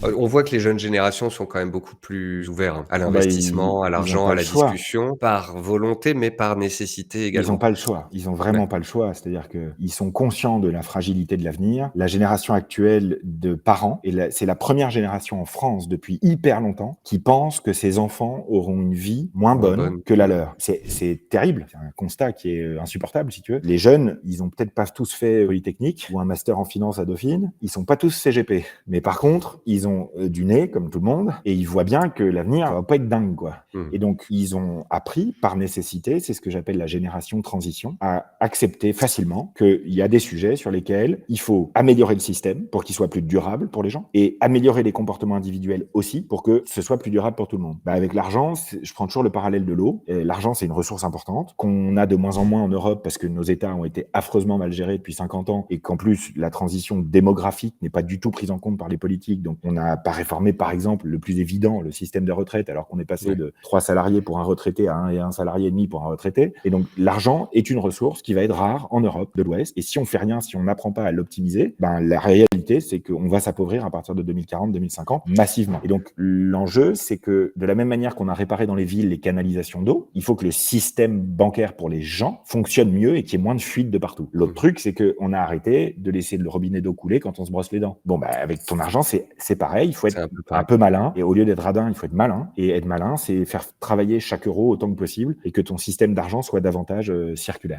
On voit que les jeunes générations sont quand même beaucoup plus ouverts, hein, à Ah bah, l'investissement, à ils ont l'argent, pas à le la choix. discussion, par volonté, mais par nécessité Ils ont également. pas le choix. Ils ont Ouais. vraiment pas le choix. C'est-à-dire qu'ils sont conscients de la fragilité de l'avenir. La génération actuelle de parents, c'est la première génération en France depuis hyper longtemps qui pense que ses enfants auront une vie moins Moins bonne bonne. que la leur. C'est terrible. C'est un constat qui est insupportable, si tu veux. Les jeunes, ils ont peut-être pas tous fait Polytechnique ou un master en finance à Dauphine. Ils sont pas tous CGP. Mais par contre, ils ont du nez, comme tout le monde, et ils voient bien que l'avenir va pas être dingue, quoi. Mmh. Et donc, ils ont appris par nécessité, c'est ce que j'appelle la génération transition, à accepter facilement qu'il y a des sujets sur lesquels il faut améliorer le système pour qu'il soit plus durable pour les gens et améliorer les comportements individuels aussi pour que ce soit plus durable pour tout le monde. Bah, avec l'argent, je prends toujours le parallèle de l'eau. L'argent, c'est une ressource importante qu'on a de moins en moins en Europe parce que nos États ont été affreusement mal gérés depuis 50 ans et qu'en plus, la transition démographique n'est pas du tout prise en compte par les politiques. Donc, on n'a pas réformé, par exemple, le plus évident, le système de retraite, alors qu'on est passé Ouais. de 3 salariés pour un retraité à 1 et 1 salarié et demi pour un retraité. Et donc, l'argent est une ressource qui va être rare en Europe de l'Ouest. Et si on fait rien, si on n'apprend pas à l'optimiser, ben, la réalité, c'est qu'on va s'appauvrir à partir de 2040-2050 massivement. Et donc, l'enjeu, c'est que de la même manière qu'on a réparé dans les villes les canalisations d'eau, il faut que le système bancaire pour les gens fonctionne mieux et qu'il y ait moins de fuites de partout. L'autre Mmh. truc, c'est qu'on a arrêté de laisser le robinet d'eau couler quand on se brosse les dents. Bon, bah, avec ton argent, c'est pareil. Il faut C'est être un peu un pareil. peu malin. Et au lieu d'être radin, il faut être malin. Et être malin, c'est faire travailler chaque euro autant que possible et que ton système d'argent soit davantage circulaire.